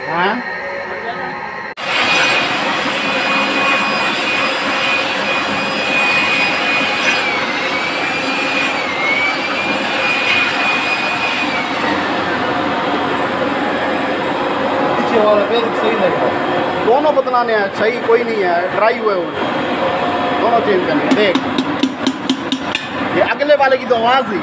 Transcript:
हाँ पीछे वाला पेज सही लग रहा है। दोनों बदलाने हैं, सही कोई नहीं है, ड्राई हुए हुए दोनों चेंज करने। देख ये अगले वाले की तो आवाज़ ही